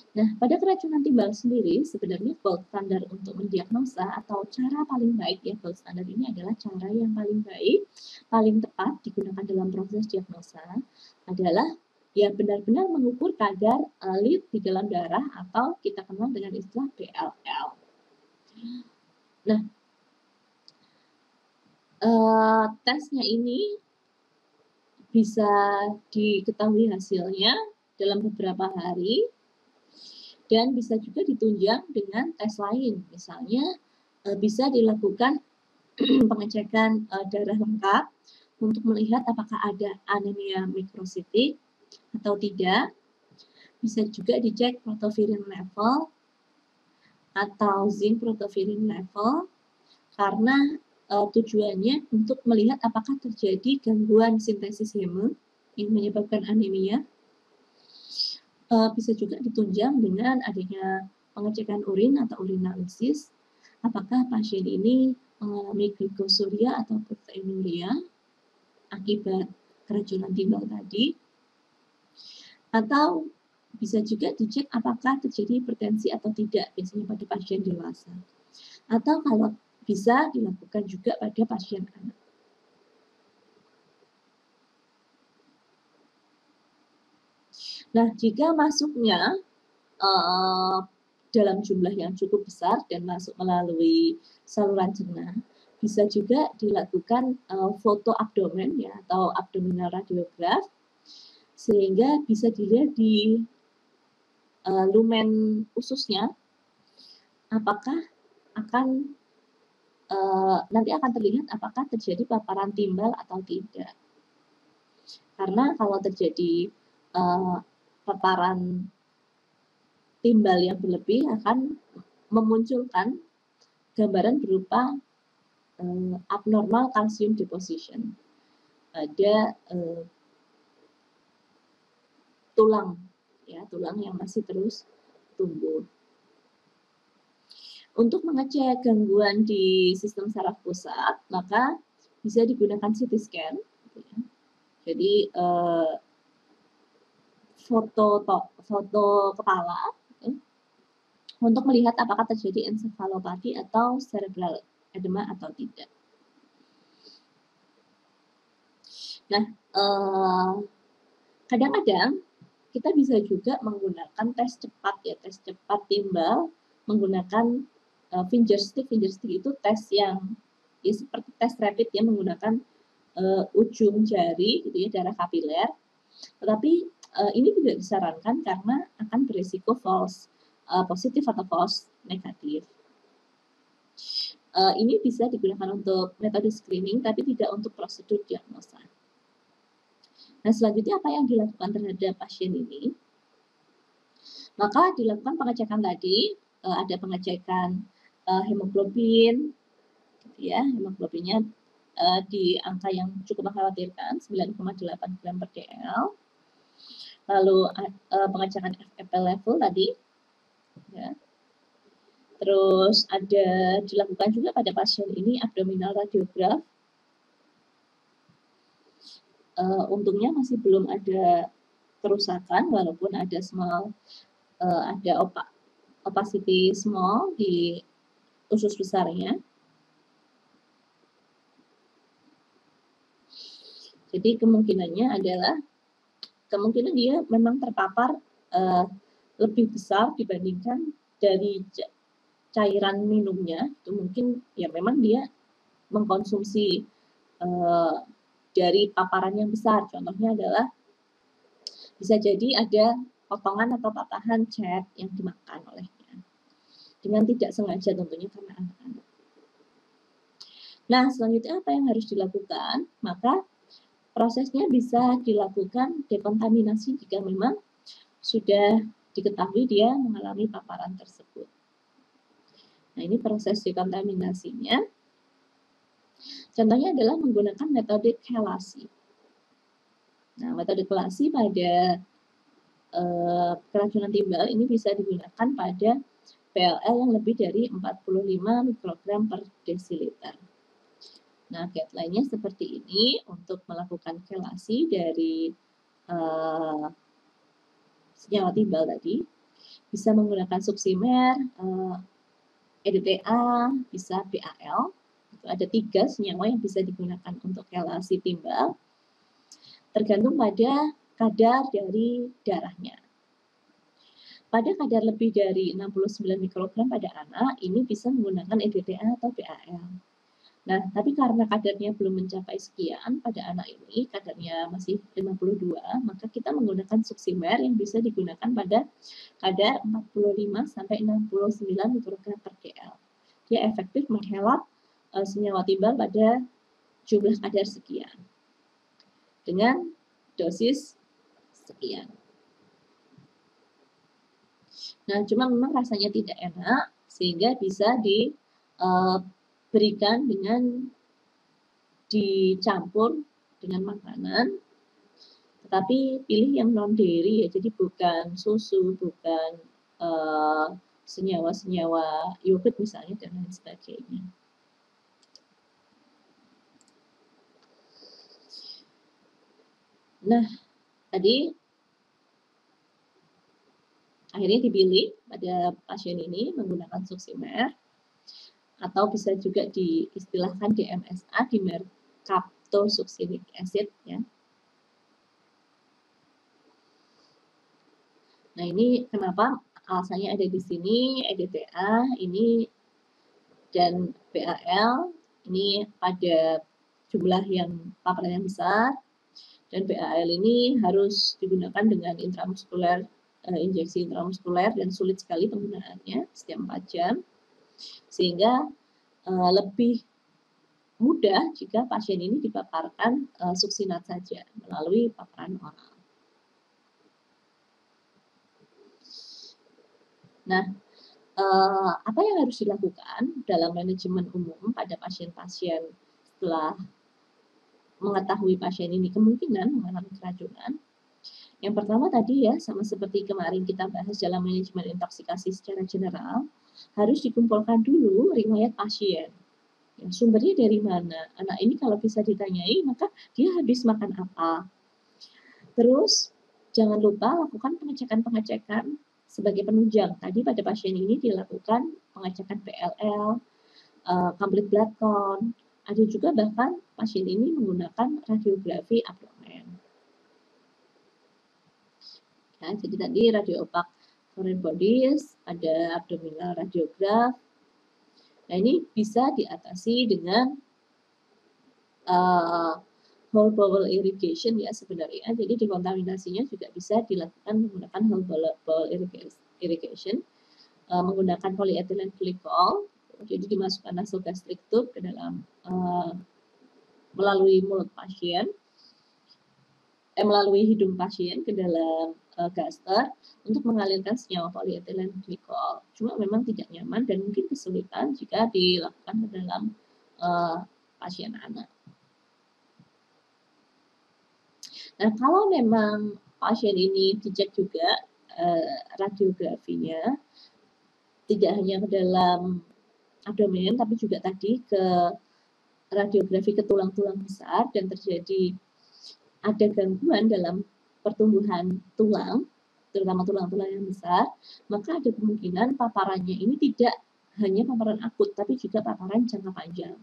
Nah, pada keracunan timbal sendiri sebenarnya gold standard untuk mendiagnosa atau cara paling baik ya, gold standard ini adalah cara yang paling baik, paling tepat digunakan dalam proses diagnosa adalah ya benar-benar mengukur kadar lead di dalam darah atau kita kenal dengan istilah BLL. Nah, tesnya ini bisa diketahui hasilnya dalam beberapa hari dan bisa juga ditunjang dengan tes lain. Misalnya bisa dilakukan pengecekan darah lengkap untuk melihat apakah ada anemia mikrositik atau tidak. Bisa juga dicek protovirin level atau zinc protovirin level karena tujuannya untuk melihat apakah terjadi gangguan sintesis heme yang menyebabkan anemia. Bisa juga ditunjang dengan adanya pengecekan urin atau urinalisis. Apakah pasien ini mengalami glikosuria atau proteinuria akibat keracunan timbal tadi. Atau bisa juga dicek apakah terjadi hipertensi atau tidak, biasanya pada pasien dewasa. Atau kalau bisa dilakukan juga pada pasien anak. Nah, jika masuknya dalam jumlah yang cukup besar dan masuk melalui saluran cerna, bisa juga dilakukan foto abdomen ya atau abdominal radiograph sehingga bisa dilihat di lumen ususnya apakah akan nanti akan terlihat apakah terjadi paparan timbal atau tidak. Karena kalau terjadi paparan timbal yang berlebih akan memunculkan gambaran berupa abnormal calcium deposition. Ada tulang, ya, tulang yang masih terus tumbuh. Untuk mengecek gangguan di sistem saraf pusat, maka bisa digunakan CT scan. Gitu ya. Jadi foto kepala gitu, untuk melihat apakah terjadi encephalopathy atau cerebral edema atau tidak. Nah, kadang-kadang kita bisa juga menggunakan tes cepat, ya, tes cepat timbal menggunakan finger stick. Finger stick itu tes yang ya seperti tes rapid, ya, menggunakan ujung jari gitu ya, darah kapiler. Tetapi ini tidak disarankan karena akan berisiko false positif atau false negatif. Ini bisa digunakan untuk metode screening, tapi tidak untuk prosedur diagnosa. Nah, selanjutnya apa yang dilakukan terhadap pasien ini? Maka dilakukan pengecekan tadi, ada pengecekan hemoglobin, gitu ya, hemoglobinnya di angka yang cukup mengkhawatirkan, 9,8 gram per dl. Lalu pengecekan FePL level tadi, ya. Terus ada dilakukan juga pada pasien ini abdominal radiograph. Untungnya masih belum ada kerusakan, walaupun ada small, ada opacity small di usus besarnya. Jadi kemungkinannya adalah kemungkinan dia memang terpapar lebih besar dibandingkan dari cairan minumnya. Itu mungkin ya memang dia mengkonsumsi dari paparan yang besar. Contohnya adalah bisa jadi ada potongan atau patahan cat yang dimakan olehnya dengan tidak sengaja, tentunya karena anak-anak. Nah, selanjutnya apa yang harus dilakukan? Maka prosesnya bisa dilakukan dekontaminasi jika memang sudah diketahui dia mengalami paparan tersebut. Nah, ini proses dekontaminasinya. Contohnya adalah menggunakan metode kelasi. Nah, metode kelasi pada keracunan timbal ini bisa digunakan pada PLL yang lebih dari 45 mikrogram per desiliter. Nah, guideline-nya seperti ini untuk melakukan kelasi dari senyawa timbal tadi. Bisa menggunakan suksimer, EDTA, bisa BAL. Itu ada 3 senyawa yang bisa digunakan untuk kelasi timbal, tergantung pada kadar dari darahnya. Pada kadar lebih dari 69 mikrogram pada anak, ini bisa menggunakan EDTA atau BAL. Nah, tapi karena kadarnya belum mencapai sekian pada anak ini, kadarnya masih 52, maka kita menggunakan suksimer yang bisa digunakan pada kadar 45 sampai 69 mikrogram per dl. Dia efektif menghelat senyawa timbal pada jumlah kadar sekian dengan dosis sekian. Nah, cuma memang rasanya tidak enak, sehingga bisa diberikan dengan dicampur dengan makanan, tetapi pilih yang non dairy, ya, jadi bukan susu, bukan senyawa-senyawa yogurt misalnya dan lain sebagainya. Nah, tadi akhirnya dipilih pada pasien ini menggunakan suksimer, atau bisa juga diistilahkan DMSA, dimercaptosuccinic acid, ya. Nah, ini kenapa alasannya ada di sini, EDTA ini dan BAL ini pada jumlah yang paparan yang besar, dan BAL ini harus digunakan dengan intramuskuler, injeksi intramuskuler, dan sulit sekali penggunaannya setiap 4 jam, sehingga lebih mudah jika pasien ini dipaparkan suksinat saja melalui paparan oral. Nah, apa yang harus dilakukan dalam manajemen umum pada pasien-pasien setelah mengetahui pasien ini kemungkinan mengalami keracunan? Yang pertama tadi ya, sama seperti kemarin kita bahas dalam manajemen intoksikasi secara general, harus dikumpulkan dulu riwayat pasien. Ya, sumbernya dari mana? Anak ini kalau bisa ditanyai, maka dia habis makan apa? Terus, jangan lupa lakukan pengecekan-pengecekan sebagai penunjang. Tadi pada pasien ini dilakukan pengecekan PLL, complete blood count. Ada juga bahkan pasien ini menggunakan radiografi abdomen. Ya, jadi tadi radio opak foreign bodies, ada abdominal radiograph. Nah, ini bisa diatasi dengan whole bowel irrigation ya sebenarnya. Jadi dekontaminasinya juga bisa dilakukan menggunakan whole bowel irrigation, menggunakan polyethylene glycol. Jadi dimasukkan nasogastric tube ke dalam melalui mulut pasien, melalui hidung pasien ke dalam gaster untuk mengalirkan senyawa polyethylene glycol. Cuma memang tidak nyaman dan mungkin kesulitan jika dilakukan ke dalam pasien anak. Nah, kalau memang pasien ini dicek juga radiografinya, tidak hanya ke dalam abdomen, tapi juga tadi ke radiografi ke tulang-tulang besar dan terjadi ada gangguan dalam pertumbuhan tulang, terutama tulang-tulang yang besar, maka ada kemungkinan paparannya ini tidak hanya paparan akut, tapi juga paparan jangka panjang.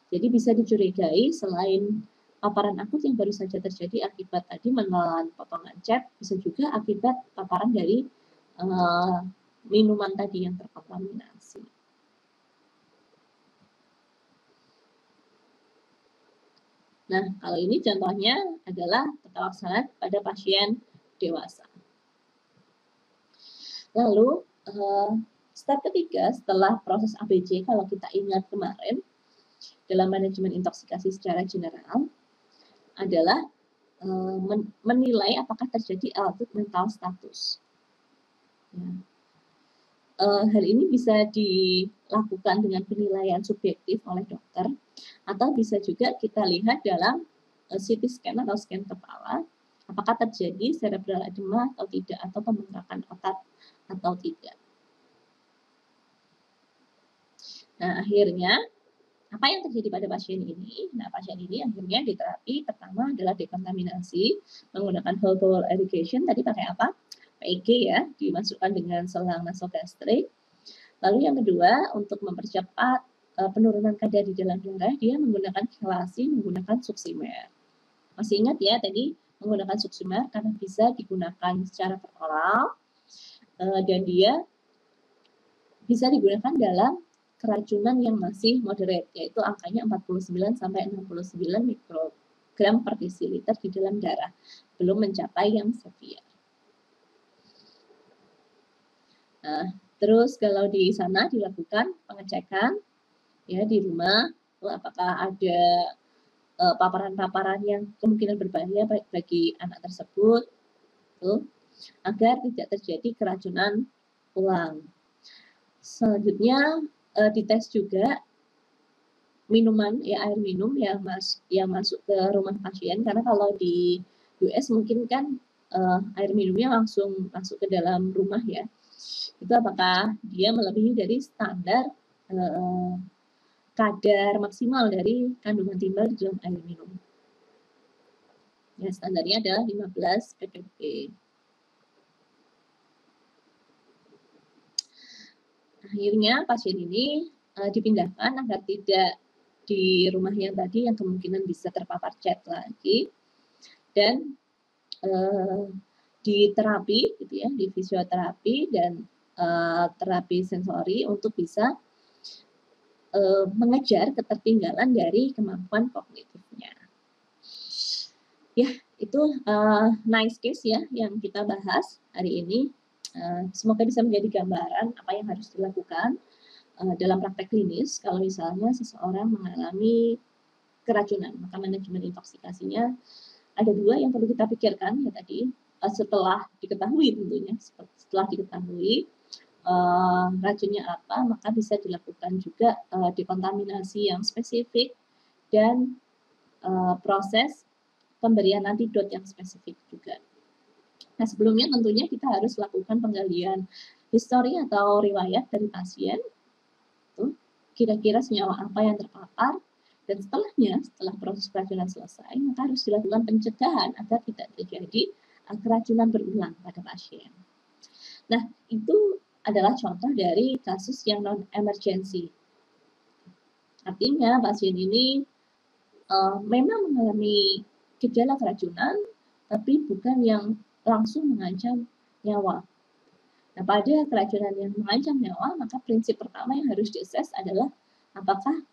Jadi bisa dicurigai selain paparan akut yang baru saja terjadi akibat tadi menelan potongan cat, bisa juga akibat paparan dari minuman tadi yang terkontaminasi. Nah, kalau ini contohnya adalah tata laksana pada pasien dewasa. Lalu, step ketiga setelah proses ABC, kalau kita ingat kemarin, dalam manajemen intoksikasi secara general, adalah menilai apakah terjadi altered mental status. Ya. Hal ini bisa dilakukan dengan penilaian subjektif oleh dokter, atau bisa juga kita lihat dalam CT scan atau scan kepala, apakah terjadi cerebral edema atau tidak, atau pembengkakan otak atau tidak. Nah, akhirnya apa yang terjadi pada pasien ini? Nah, pasien ini akhirnya diterapi pertama adalah dekontaminasi menggunakan whole bowel irrigation. Tadi pakai apa? PEG ya, dimasukkan dengan selang nasogastrik. Lalu yang kedua, untuk mempercepat penurunan kadar di dalam darah, dia menggunakan chelasi menggunakan suksimer. Masih ingat ya tadi menggunakan suksimer karena bisa digunakan secara peroral dan dia bisa digunakan dalam keracunan yang masih moderate, yaitu angkanya 49 sampai 69 mikrogram per desiliter di dalam darah, belum mencapai yang severe. Nah, terus kalau di sana dilakukan pengecekan ya di rumah, apakah ada paparan-paparan yang kemungkinan berbahaya bagi anak tersebut, agar tidak terjadi keracunan ulang. Selanjutnya dites juga minuman ya, air minum yang masuk ke rumah pasien, karena kalau di US mungkin kan air minumnya langsung masuk ke dalam rumah ya. Itu apakah dia melebihi dari standar kadar maksimal dari kandungan timbal di dalam air minum. Ya, standarnya adalah 15 ppb. Akhirnya pasien ini dipindahkan agar tidak di rumah yang tadi yang kemungkinan bisa terpapar cat lagi, dan di terapi gitu ya, di fisioterapi dan terapi sensori untuk bisa mengejar ketertinggalan dari kemampuan kognitifnya. Ya, itu nice case ya yang kita bahas hari ini. Semoga bisa menjadi gambaran apa yang harus dilakukan dalam praktek klinis kalau misalnya seseorang mengalami keracunan. Maka manajemen intoksikasinya ada dua yang perlu kita pikirkan ya tadi, setelah diketahui tentunya, setelah diketahui racunnya apa, maka bisa dilakukan juga dekontaminasi yang spesifik dan proses pemberian antidot yang spesifik juga. Nah, sebelumnya tentunya kita harus lakukan penggalian histori atau riwayat dari pasien, kira-kira senyawa apa yang terpapar, dan setelah proses keracunan selesai, maka harus dilakukan pencegahan agar tidak terjadi keracunan berulang pada pasien. Nah, itu adalah contoh dari kasus yang non-emergency. Artinya pasien ini memang mengalami gejala keracunan, tapi bukan yang langsung mengancam nyawa. Nah, pada keracunan yang mengancam nyawa, maka prinsip pertama yang harus diakses adalah apakah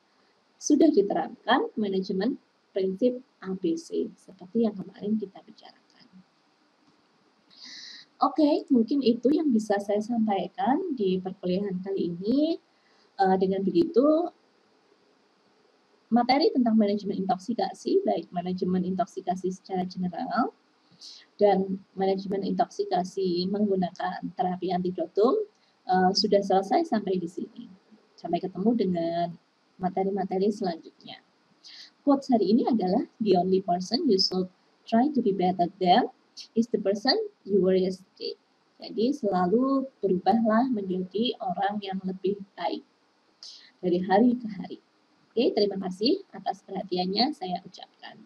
sudah diterapkan manajemen prinsip ABC, seperti yang kemarin kita bicarakan. Oke, mungkin itu yang bisa saya sampaikan di perkuliahan kali ini. Dengan begitu, materi tentang manajemen intoksikasi, baik manajemen intoksikasi secara general dan manajemen intoksikasi menggunakan terapi antidotum sudah selesai sampai di sini. Sampai ketemu dengan materi-materi selanjutnya. Quotes hari ini adalah, the only person you should try to be better than is the person you were yesterday. Jadi selalu berubahlah menjadi orang yang lebih baik dari hari ke hari. Oke, terima kasih atas perhatiannya saya ucapkan.